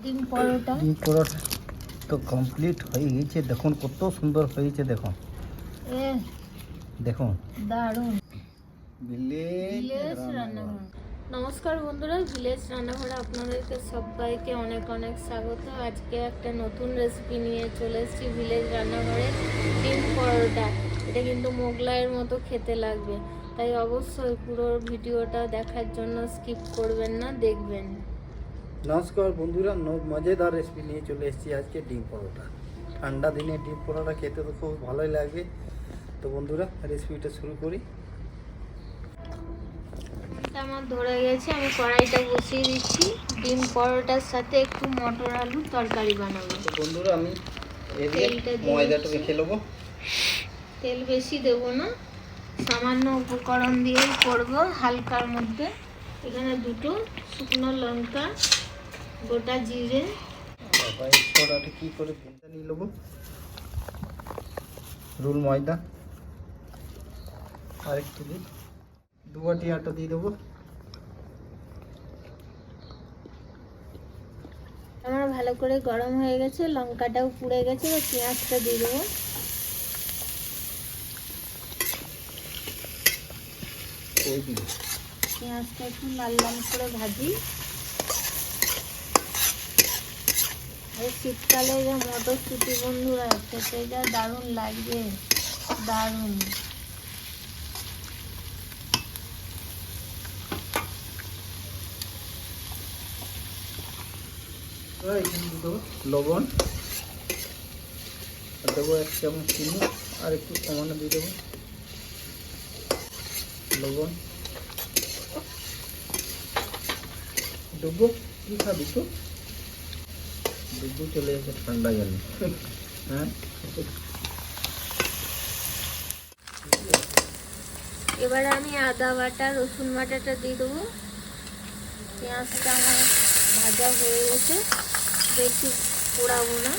ডিম পরোটা তো কমপ্লিট হয়ে গেছে। দেখুন কত সুন্দর হয়েছে। দেখুন দেখুন দারুণ। ভিলেজ রান্নাঘর। নমস্কার বন্ধুরা, ভিলেজ রান্নাঘরে আপনাদেরকে সবাইকে অনেক অনেক স্বাগত। আজকে একটা নতুন রেসিপি নিয়ে চলে এসেছি ভিলেজ রান্নাঘরে, ডিম পরোটা। এটা কিন্তু মোগলাইয়ের মতো খেতে লাগবে, তাই অবশ্যই পুরো ভিডিওটা দেখার জন্য স্কিপ করবেন না, দেখবেন। নমস্কার বন্ধুরা, মজাদার রেসিপি নিয়ে চলে এসেছি আজকে ডিম পরোটা। ঠান্ডা দিনে ডিম পরোটা খেতে তো খুব ভালোই লাগবে। তো বন্ধুরা, রেসিপিটা শুরু করি। আমার ধরে গেছে, আমি কড়াইটা বসিয়ে দিচ্ছি। ডিম পরোটার সাথে একটু মটর আলুর তরকারি বানাবো। তো বন্ধুরা, আমি ময়দাটা মেখে নেবো। তেল বেশি দেবো না, সামান্য উপকরণ দিয়েই করবো হালকার মধ্যে। এখানে দুটো শুকনো লঙ্কা, গোটা জিরে, কি করে নিয়ে নেবো। রুল ময়দা আর একটু দিই, 2 বাটি আটা দিয়ে দেবো। আমার ভালো করে গরম হয়ে গেছে, লঙ্কাটাও পুড়ে গেছে। পেঁয়াজটা দিয়ে দেবো। পেঁয়াজটা একটু লাল লাল করে ভাজি। এই শীতকালে যে মটরশুঁটি বন্ধুরা, খেতে যা দারুণ লাগবে, দারুণ। লবণ দেবো, 1 চামচ চিনি আর একটু সামান্য দিয়ে দেবো লবণ। ডুবো কি খাবি তো? ডুবো চলে এসে ঠান্ডা জল। হ্যাঁ, এবারে আমি আদা বাটা, রসুন বাটাটা দিয়ে দেবো। পেঁয়াজটা আমার ভাজা হয়ে গেছে, বেশি পোড়াবো না।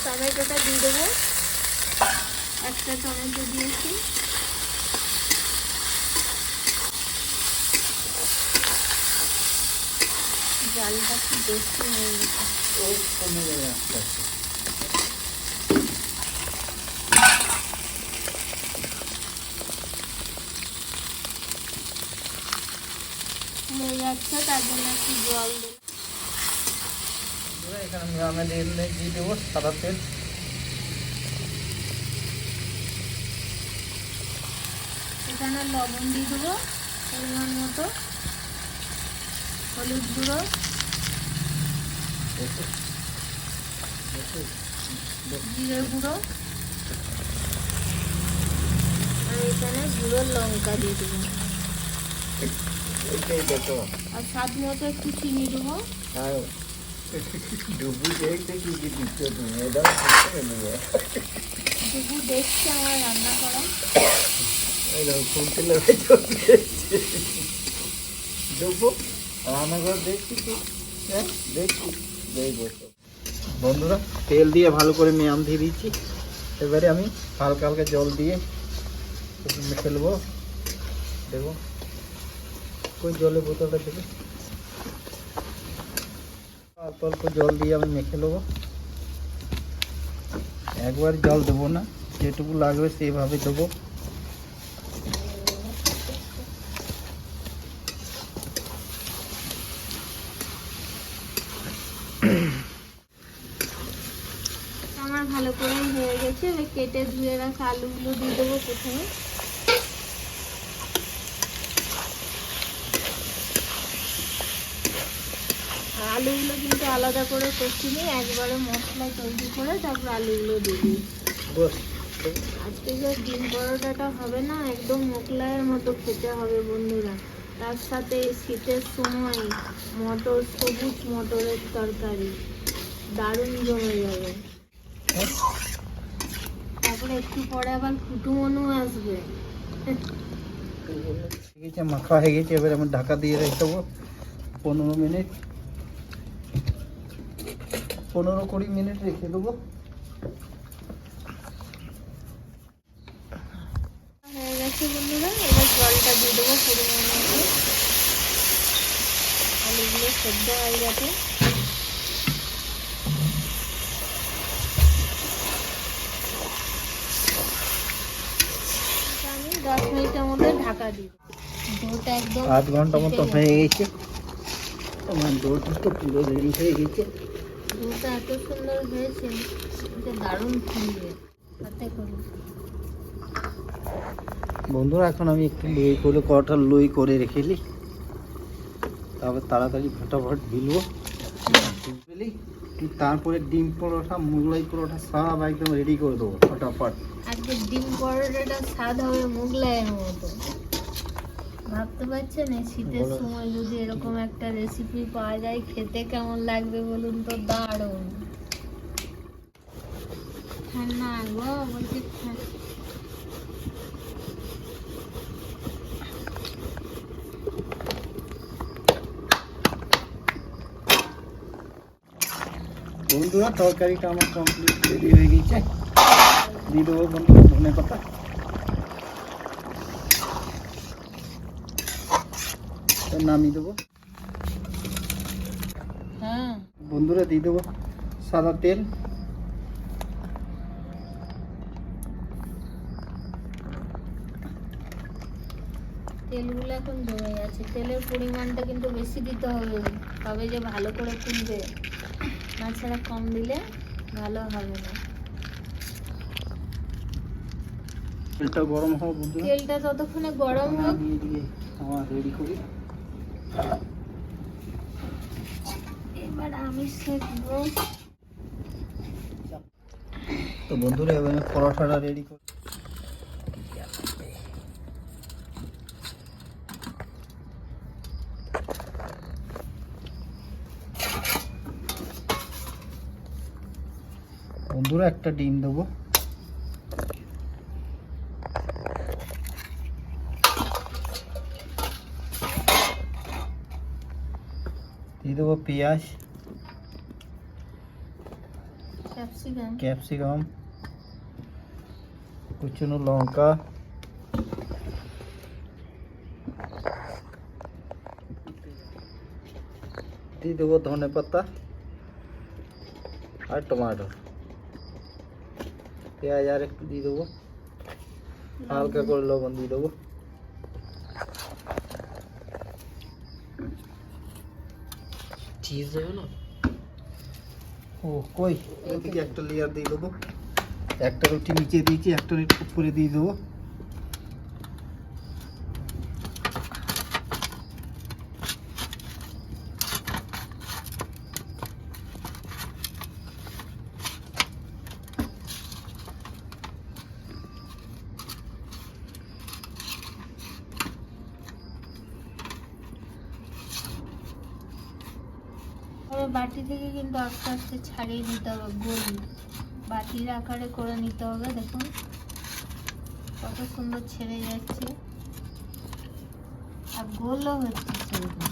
টমেটোটা দিয়ে দেবো, একটা টমেটো দিয়েছি। জালটা একটু বেশি হয়ে গেছে। কমে যাবে আস্তে আস্তে। হয়ে যাচ্ছে, তার জন্য একটু জল দেবো। এখানে আমি দিয়ে দেবো সাদা তেল। এখানে লবণ দিয়ে দেবো পরিমাণ মতো, হলুদ গুঁড়ো, জিরে গুঁড়ো, আর এখানে গুঁড়ো লঙ্কা দিয়ে দেবো। আর স্বাদ মতো একটু চিনি দেবো। ডুবু দেখতে কি কি দিচ্ছ তুমি? ডুবু দেখছে আমার রান্না করা। রান্নাঘর দেখছি তো, দেখছি। বন্ধুরা, তেল দিয়ে ভালো করে মেয়াম দিয়ে দিচ্ছি। এবারে আমি হালকা হালকা জল দিয়ে মেখে নেবো। দেখো ওই জলের বোতলটা থেকে অল্প অল্প জল দিয়ে আমি মেখে নেবো। একবার জল দেবো না, যেটুকু লাগবে সেইভাবে দেবো। আমার ভালো করে হয়ে গেছে। এবার কেটে ধুয়ে রাখা আলুগুলো দিয়ে দেবো প্রথমে। আলুগুলো কিন্তু আলাদা করে কষিনি, একবারে মশলা তৈরি করে তারপর আলুগুলো দিবি। আজকে যে ডিম পরোটাটা হবে না, একদম মোগলাইয়ের মতো খেতে হবে বন্ধুরা। তার সাথে শীতের সময় মটর, সবুজ মটরের তরকারি দারুণ জমে যাবে। তারপরে একটু পরে আবার কুটুমনু আসবে। মাখা হয়ে গেছে, এবার আমি ঢাকা দিয়ে রেখে দেবো 15 মিনিট, 15-20 মিনিট রেখে দেবো। গেছে বন্ধুরা, এবার জলটা দিয়ে দেবো পরিমাণ মতো। আলুগুলো সেদ্ধ হয়ে গেছে। আমি 10 মিনিটের মধ্যে ঢাকা দিই। ডোটা একদম 8 ঘন্টা মতো হয়ে গেছে, তোমার ডোটা তো পুরো রেডি হয়ে গেছে। ডোটা এত সুন্দর হয়েছে, এটা দারুণ ফুলবে হাতে করে। বন্ধুরা এখন আমি একটু লই করে কটা লই করে রেখে নিই, তারপর তাড়াতাড়ি ফটাফট ভিলবো। তারপরে ডিম পরোটা, মোগলাই পরোটা সব একদম রেডি করে দেবো ফটাফট। আজকে ডিম পরোটাটা স্বাদ হবে মোগলাইয়ের মতো। ভাবতে পারছেন এই শীতের বলো। সময় যদি এরকম একটা রেসিপি পাওয়া যায়, খেতে কেমন লাগবে বলুন তো? দারুণ। হ্যাঁ না গো, বলছি বন্ধুরা তরকারিটা আমার কমপ্লিট রেডি হয়ে গেছে, দিয়ে দেবো বন্ধুরা ধনে পাতা। নামিয়ে দেবো হ্যাঁ বন্ধুরা, দিয়ে দেবো সাদা তেল। তেলগুলো এখন জমে যাচ্ছে। তেলের পরিমাণটা কিন্তু বেশি দিতে হবে, তবে যে ভালো করে ফুলবে, তাছাড়া কম দিলে ভালো হবে না। তেলটা গরম হোক বন্ধুরা, তেলটা ততক্ষণে গরম হোক। দিয়ে দিয়ে আমার রেডি করি। এবার আমি সেঁকবো। তো বন্ধুরা এবার আমি পরোটাটা রেডি করি। বন্ধুরা একটা ডিম দেবো, দিয়ে দেবো পেঁয়াজ, ক্যাপসিকাম, ক্যাপসিকাম, কুচনো লঙ্কা, দিয়ে দেবো ধনে পাতা আর টমেটো, পেঁয়াজ আর একটু দিয়ে দেবো, হালকা করে লবণ দিয়ে দেবো। চিজ দেবো না, ও কই এদিকে একটা লেয়ার দিয়ে দেবো। একটা রুটি নিচে দিয়েছি, একটা রুটি উপরে দিয়ে দেবো। বাটি থেকে কিন্তু আস্তে আস্তে ছাড়িয়ে নিতে হবে, গোল বাটির আকারে করে নিতে হবে। দেখুন কত সুন্দর ছেড়ে যাচ্ছে, আর গোলও হচ্ছে সেরকম।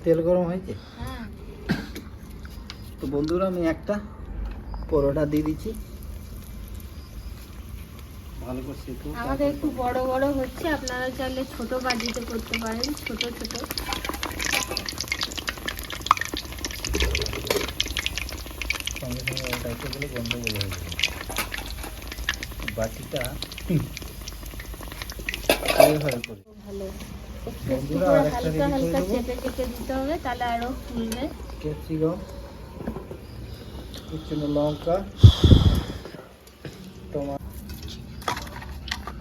তেল গরম হয়েছে, হ্যাঁ তো বন্ধুরা আমি একটা পরোটা দিয়ে দিচ্ছি, ভালো করে সেঁকো। আমাদের একটু বড় বড় হচ্ছে, আপনারা চাইলে ছোট বাটিতে করতে পারেন, ছোট ছোট। সঙ্গে সঙ্গে ওটাইতে গেলে গন্ডগোল হয়ে যাবে। বাটিটা এইভাবে করে ভালো একটু একটু বন্ধুরা করে আরেকটা হালকা রেডি করে হালকা দেবো। চেপে চেপে দিতে হবে, তাহলে আরো ফুলবে। ক্যাপসিকাম, কুচনো লঙ্কা, টমেটো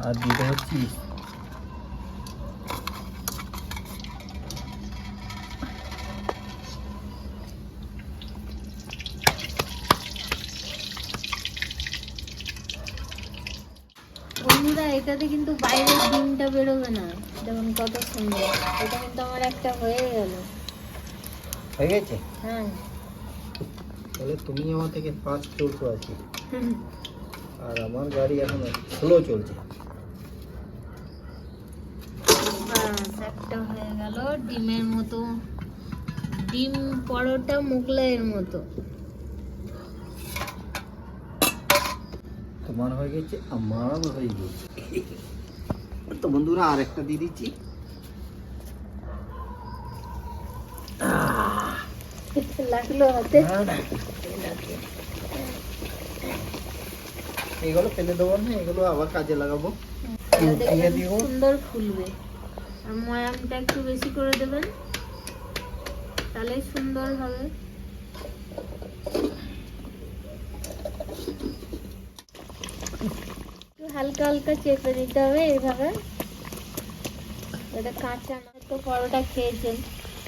আর দিয়ে দেবো চিজ। বন্ধুরা এটাতে কিন্তু বাইরের ডিমটা বেরোবে না, দেখুন কত সুন্দর। এটা কিন্তু আমার একটা হয়ে গেল। হয়ে গেছে, হ্যাঁ তাহলে তুমি আমার থেকে ফাস্ট চলছো আছি, আর আমার গাড়ি এখন স্লো চলছে। বাস একটা হয়ে গেল ডিমের মতো ডিম পরোটা মোগলাইয়ের মতো। তোমার হয়ে গেছে, আমার হয়ে গেছে। তো বন্ধুরা আর একটা দিয়ে দিচ্ছি। লাগলো হাতে। এগুলো ফেলে দেবো না, এগুলো আবার কাজে লাগাবো। দেখবেন সুন্দর ফুলবে। আর ময়ামটা একটু বেশি করে দেবেন, তাহলে সুন্দর হবে। একটু হালকা হালকা চেপে দিতে হবে এইভাবে। এটা কাঁচা না, তো পরোটা খেয়েছেন,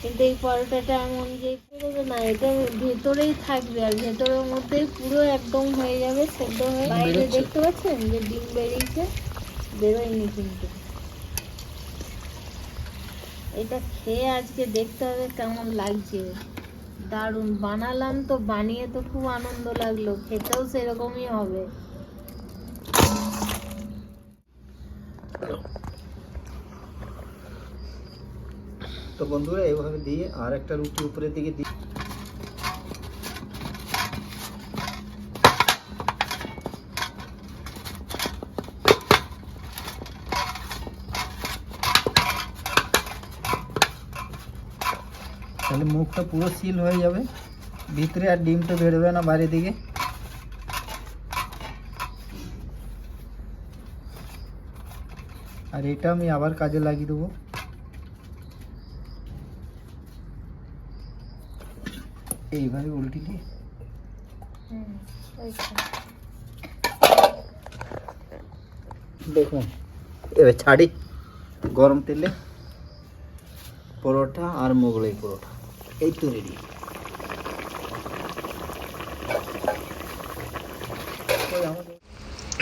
কিন্তু এই পরোটাটা এমন যে পুরো না, এটা ভেতরেই থাকবে আর ভেতরের মধ্যে পুরো একদম হয়ে যাবে সেদ্ধ হয়ে। বাইরে দেখতে পাচ্ছেন যে ডিম বেরিয়েছে, বেরোয়নি কিন্তু। এটা খেয়ে আজকে দেখতে হবে কেমন লাগছে। দারুণ বানালাম তো, বানিয়ে তো খুব আনন্দ লাগলো, খেতেও সেরকমই হবে। তো বন্ধুরা এইভাবে দিয়ে আর একটা রুটি উপরের দিকে দিয়ে তাহলে মুখটা পুরো সিল হয়ে যাবে, ভিতরে আর ডিমটা বেরোবে না বাইরের দিকে। আর এটা আমি আবার কাজে লাগিয়ে দেবো। এইভাবে উল্টি দিয়ে দেখুন, এবার ছাড়ি গরম তেলে পরোটা আর মোগলাই পরোটা। এই তো রেডি।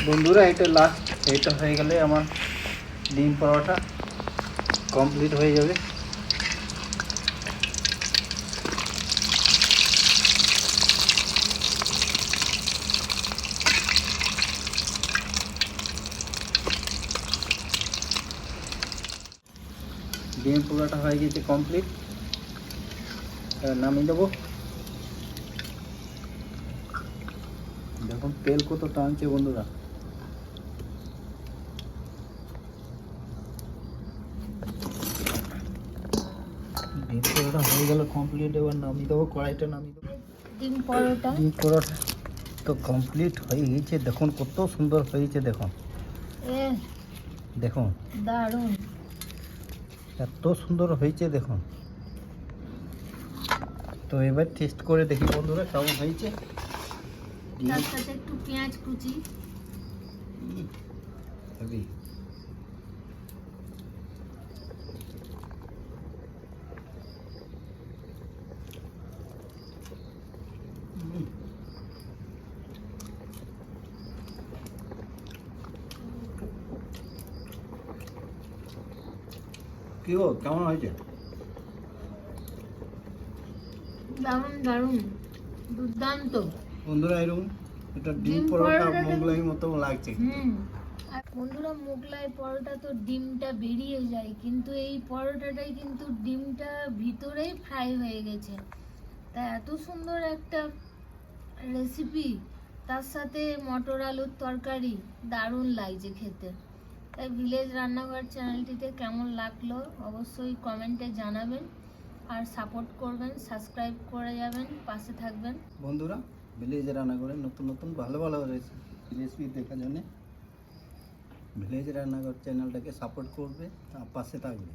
বন্ধুরা এটা লাস্ট, এটা হয়ে গেলে আমার ডিম পরোটা কমপ্লিট হয়ে যাবে। ডিম পরোটা হয়ে গেছে কমপ্লিট, নামিয়ে দেবো। দেখুন তেল কত টানছে বন্ধুরা। ডিম পরোটা হয়ে গেল কমপ্লিট, এবার নামিয়ে দেবো, কড়াইটা নামিয়ে দেবো। ডিম পরোটা তো কমপ্লিট হয়ে গেছে। দেখুন কত সুন্দর হয়েছে, দেখুন দেখুন দারুণ, এত সুন্দর হয়েছে দেখুন। তো এবার টেস্ট করে দেখি বন্ধুরা কেমন হয়েছে। তার সাথে একটু পেঁয়াজ কুচি। কি গো কেমন হয়েছে? দারুণ দারুণ, দুর্দান্ত বন্ধুরা। এরকম এটা ডিম পরোটা মোগলাই মতো লাগছে। আর বন্ধুরা মোগলাই পরোটা তো ডিমটা বেরিয়ে যায়, কিন্তু এই পরোটাটাই কিন্তু ডিমটা ভিতরেই ফ্রাই হয়ে গেছে। তা এত সুন্দর একটা রেসিপি, তার সাথে মটর আলুর তরকারি, দারুণ লাগছে খেতে। তাই ভিলেজ রান্নাঘর চ্যানেলটিতে কেমন লাগলো অবশ্যই কমেন্টে জানাবেন, আর সাপোর্ট করবেন, সাবস্ক্রাইব করে যাবেন, পাশে থাকবেন। বন্ধুরা ভিলেজ রান্নাঘরে নতুন নতুন ভালো ভালো রেসিপি দেখার জন্য ভিলেজ রান্নাঘর চ্যানেলটাকে সাপোর্ট করবে, পাশে থাকবে।